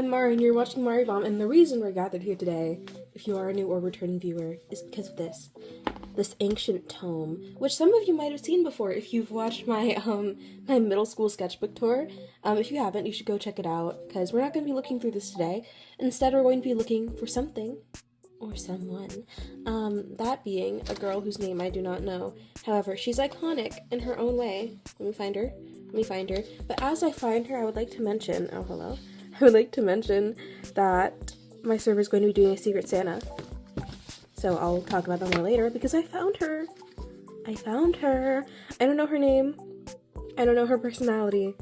I'm Mara and you're watching Mxribomb, and the reason we're gathered here today, if you are a new or returning viewer, is because of this ancient tome, which some of you might have seen before if you've watched my my middle school sketchbook tour. If you haven't, you should go check it out, because we're not going to be looking through this today. Instead, we're going to be looking for something or someone. That being a girl whose name I do not know. However, she's iconic in her own way. Let me find her. But as I find her, I would like to mention, oh hello, I would like to mention that my server is going to be doing a Secret Santa. So I'll talk about that more later because I found her. I don't know her name. I don't know her personality.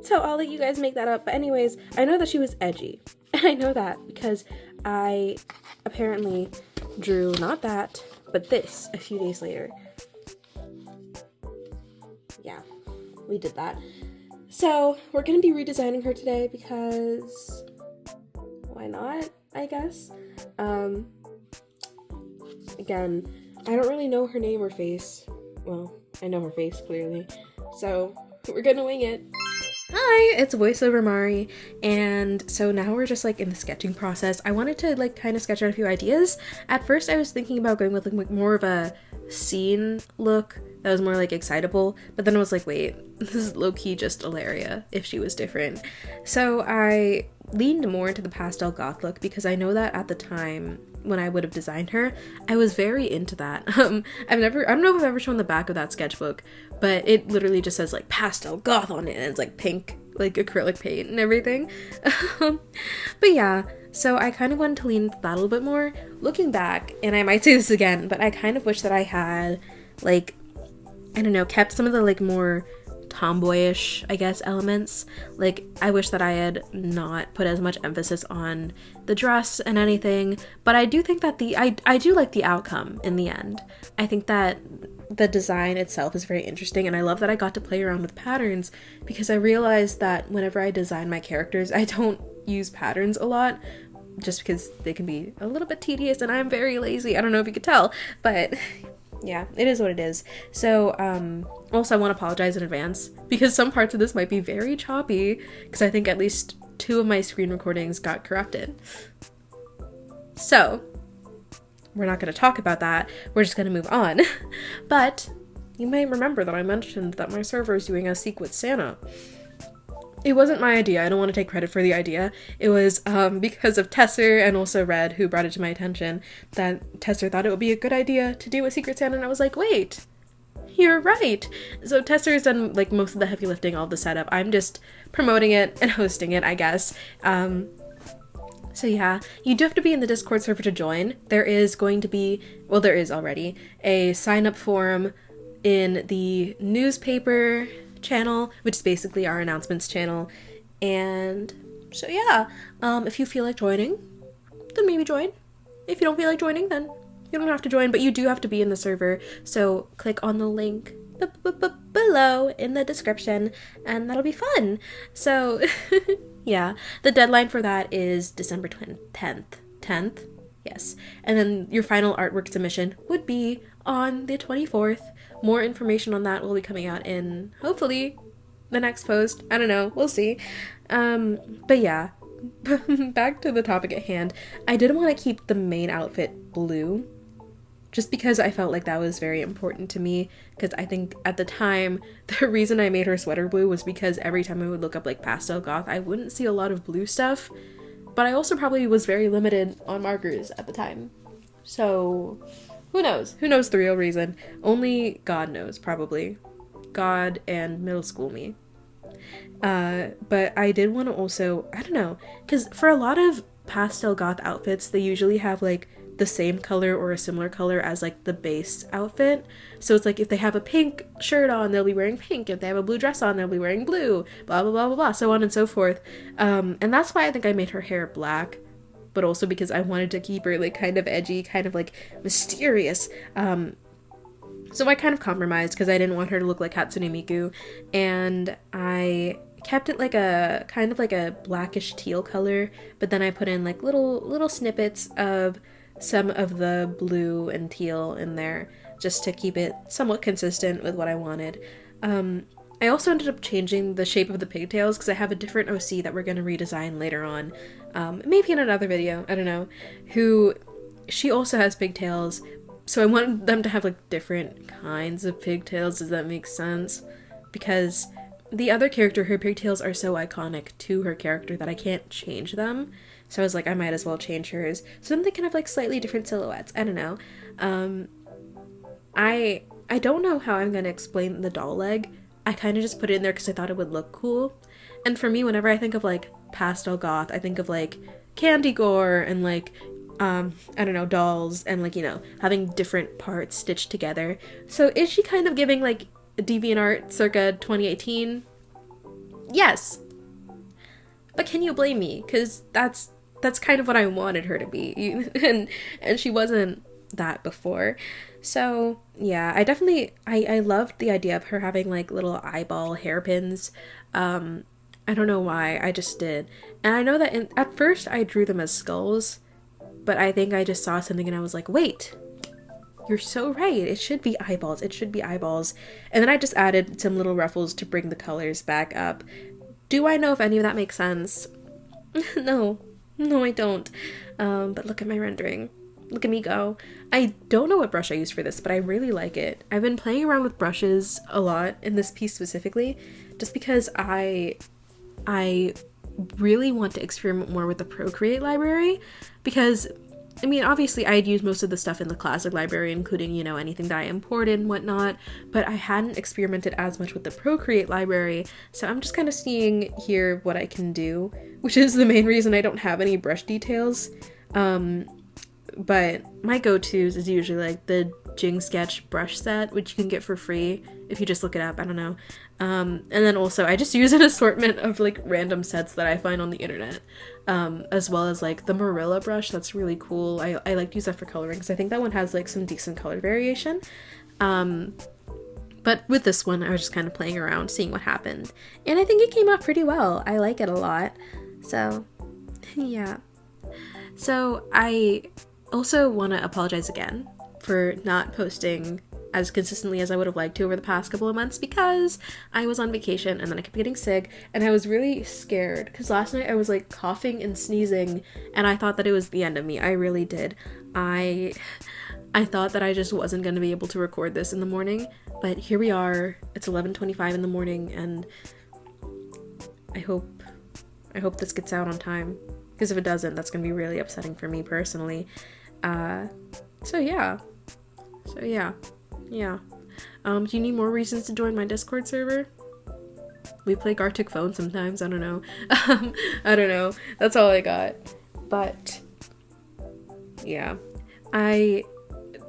So I'll let you guys make that up. But anyways, I know that she was edgy. And I know that because I apparently drew not that, but this a few days later. Yeah, we did that. So we're going to be redesigning her today because why not, I guess. Again, I don't really know her name or face. Well, I know her face clearly. So we're going to wing it. Hi, it's voiceover Mari, and so now we're just like in the sketching process. I wanted to like kind of sketch out a few ideas. At first I was thinking about going with like more of a scene look that was more like excitable, but then I was like, wait, this is low-key just Ilaria if she was different. So I leaned more into the pastel goth look because I know that at the time when I would have designed her, I was very into that. I don't know if I've ever shown the back of that sketchbook, but it literally just says like pastel goth on it, and it's like pink, like acrylic paint and everything. But yeah, so I kind of wanted to lean into that a little bit more. Looking back, and I might say this again, but I kind of wish that I had like, I don't know, kept some of the like more tomboyish, I guess, elements. Like, I wish that I had not put as much emphasis on the dress and anything, but I do think that I do like the outcome in the end. I think that the design itself is very interesting, and I love that I got to play around with patterns because I realized that whenever I design my characters, I don't use patterns a lot just because they can be a little bit tedious and I'm very lazy. I don't know if you could tell, but yeah, it is what it is. So, also I want to apologize in advance because some parts of this might be very choppy because I think at least 2 of my screen recordings got corrupted. So, we're not going to talk about that. We're just going to move on. But you may remember that I mentioned that my server is doing a Secret Santa. It wasn't my idea. I don't want to take credit for the idea. It was because of Tesser and also Red, who brought it to my attention, that Tesser thought it would be a good idea to do a Secret Santa, and I was like, wait, you're right. So Tesser's done like most of the heavy lifting, all the setup. I'm just promoting it and hosting it, I guess. So yeah, you do have to be in the Discord server to join. There is going to be, well, there is already, a sign-up form in the newspaper channel, which is basically our announcements channel. And so yeah, if you feel like joining, then maybe join. If you don't feel like joining, then you don't have to join, but you do have to be in the server. So click on the link below in the description and that'll be fun. So yeah, the deadline for that is December 10th. Yes. And then your final artwork submission would be on the 24th. More information on that will be coming out in, hopefully, the next post. I don't know. We'll see. But yeah, back to the topic at hand. I did want to keep the main outfit blue, just because I felt like that was very important to me, because I think at the time, the reason I made her sweater blue was because every time I would look up like pastel goth, I wouldn't see a lot of blue stuff, but I also probably was very limited on markers at the time. So who knows? Who knows the real reason? Only God knows, probably. God and middle school me. But I did want to also, I don't know, because for a lot of pastel goth outfits, they usually have like the same color or a similar color as like the base outfit. So it's like if they have a pink shirt on, they'll be wearing pink. If they have a blue dress on, they'll be wearing blue, blah, blah, blah, blah, blah, so on and so forth. And that's why I think I made her hair black, but also because I wanted to keep her like kind of edgy, kind of like mysterious. So I kind of compromised because I didn't want her to look like Hatsune Miku, and I kept it like a kind of like a blackish teal color, but then I put in like little snippets of some of the blue and teal in there just to keep it somewhat consistent with what I wanted. I also ended up changing the shape of the pigtails because I have a different OC that we're going to redesign later on, maybe in another video, I don't know, who, she also has pigtails, so I wanted them to have like different kinds of pigtails, does that make sense? Because the other character, her pigtails are so iconic to her character that I can't change them, so I was like, I might as well change hers, so then they can have like slightly different silhouettes, I don't know. I don't know how I'm going to explain the doll leg. I kind of just put it in there because I thought it would look cool. And for me, whenever I think of like pastel goth, I think of like candy gore and like, I don't know, dolls and like, you know, having different parts stitched together. So is she kind of giving like DeviantArt circa 2018? Yes. But can you blame me? Because that's kind of what I wanted her to be. and she wasn't that before. So yeah, I definitely I loved the idea of her having like little eyeball hairpins. I don't know why, I just did. And I know that at first I drew them as skulls, but I think I just saw something and I was like, wait, you're so right, it should be eyeballs, it should be eyeballs. And then I just added some little ruffles to bring the colors back up. Do I know if any of that makes sense? No, I don't. But look at my rendering. Look at me go. I don't know what brush I used for this, but I really like it. I've been playing around with brushes a lot in this piece specifically, just because I really want to experiment more with the Procreate library, because, I mean, obviously I'd used most of the stuff in the classic library, including, you know, anything that I imported and whatnot, but I hadn't experimented as much with the Procreate library, so I'm just kind of seeing here what I can do, which is the main reason I don't have any brush details. But my go-tos is usually like the Jing Sketch brush set, which you can get for free if you just look it up, I don't know. And then also I just use an assortment of like random sets that I find on the internet, as well as like the Marilla brush, that's really cool. I like to use that for coloring because I think that one has like some decent color variation. But with this one I was just kind of playing around, seeing what happened, and I think it came out pretty well. I like it a lot, so yeah. So I also want to apologize again for not posting as consistently as I would have liked to over the past couple of months, because I was on vacation and then I kept getting sick and I was really scared because last night I was like coughing and sneezing and I thought that it was the end of me. I really did. I thought that I just wasn't going to be able to record this in the morning, but here we are. It's 11:25 in the morning and I hope this gets out on time, because if it doesn't, that's going to be really upsetting for me personally. So yeah. Do you need more reasons to join my Discord server? We play Gartic Phone sometimes, I don't know. I don't know. That's all I got. But yeah. I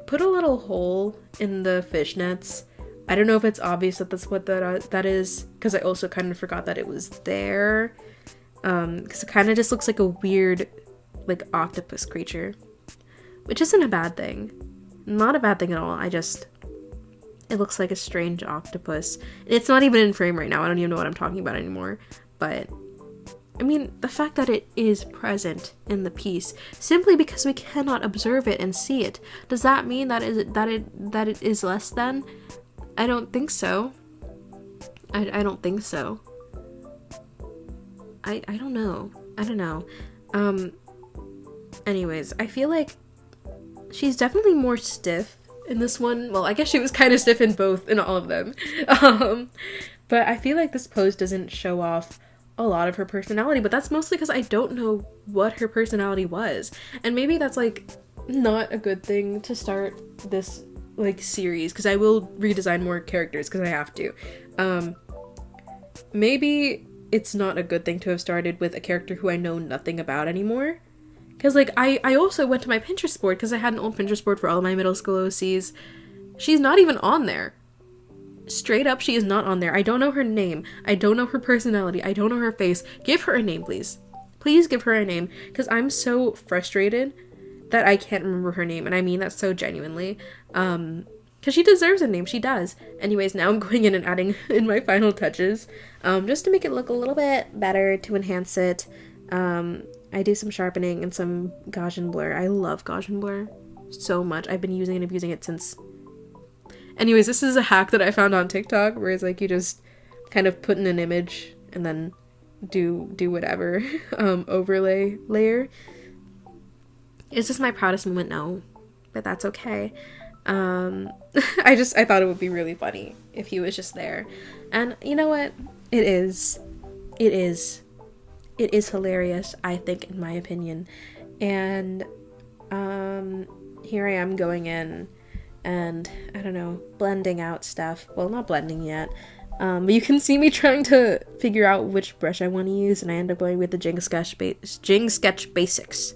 put a little hole in the fishnets. I don't know if it's obvious that that's what that is, because I also kind of forgot that it was there. Because it kind of just looks like a weird, like, octopus creature. Which isn't a bad thing. Not a bad thing at all. It looks like a strange octopus. And it's not even in frame right now. I don't even know what I'm talking about anymore. But, I mean, the fact that it is present in the piece, simply because we cannot observe it and see it, does that mean that it is less than? I don't think so. I don't think so. I don't know. I don't know. Anyways, I feel like she's definitely more stiff in this one. Well, I guess she was kind of stiff in all of them. But I feel like this pose doesn't show off a lot of her personality, but that's mostly because I don't know what her personality was. And maybe that's, like, not a good thing to start this, like, series, because I will redesign more characters, because I have to. Maybe it's not a good thing to have started with a character who I know nothing about anymore. Because, like, I also went to my Pinterest board, because I had an old Pinterest board for all of my middle school OCs. She's not even on there. Straight up, she is not on there. I don't know her name. I don't know her personality. I don't know her face. Give her a name, please. Please give her a name, because I'm so frustrated that I can't remember her name, and I mean that so genuinely. Because she deserves a name. She does. Anyways, now I'm going in and adding in my final touches, just to make it look a little bit better, to enhance it. I do some sharpening and some Gaussian blur. I love Gaussian blur so much. I've been using and abusing it since... Anyways, this is a hack that I found on TikTok, where it's like you just kind of put in an image and then do whatever overlay layer. Is this my proudest moment? No, but that's okay. I thought it would be really funny if he was just there. And you know what? It is hilarious, I think, in my opinion. And here I am going in and, I don't know, blending out stuff. Well, not blending yet. But you can see me trying to figure out which brush I want to use, and I end up going with the Jing Sketch Basics.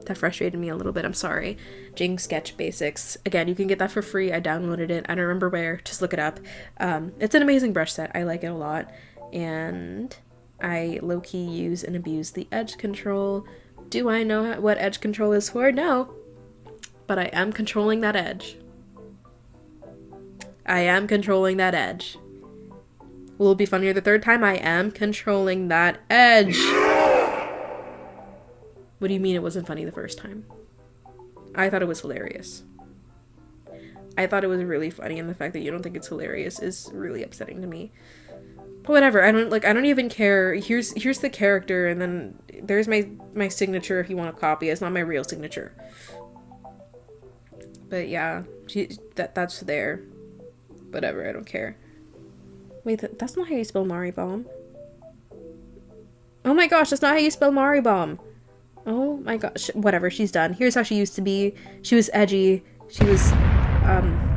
That frustrated me a little bit, I'm sorry. Jing Sketch Basics. Again, you can get that for free. I downloaded it. I don't remember where. Just look it up. It's an amazing brush set. I like it a lot. And I low-key use and abuse the edge control. Do I know what edge control is for? No. But I am controlling that edge. I am controlling that edge. Will it be funnier the third time? I am controlling that edge. What do you mean it wasn't funny the first time? I thought it was hilarious. I thought it was really funny, and the fact that you don't think it's hilarious is really upsetting to me. But whatever, I don't even care. Here's the character, and then there's my signature if you want to copy it. It's not my real signature. But yeah, that's there. Whatever, I don't care. Wait, that's not how you spell Mxribomb. Oh my gosh, that's not how you spell Mxribomb. Oh my gosh, whatever, she's done. Here's how she used to be. She was edgy. She was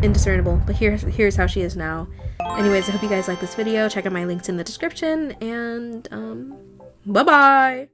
indiscernible, but here's how she is now. Anyways, I hope you guys like this video. Check out my links in the description, and bye-bye!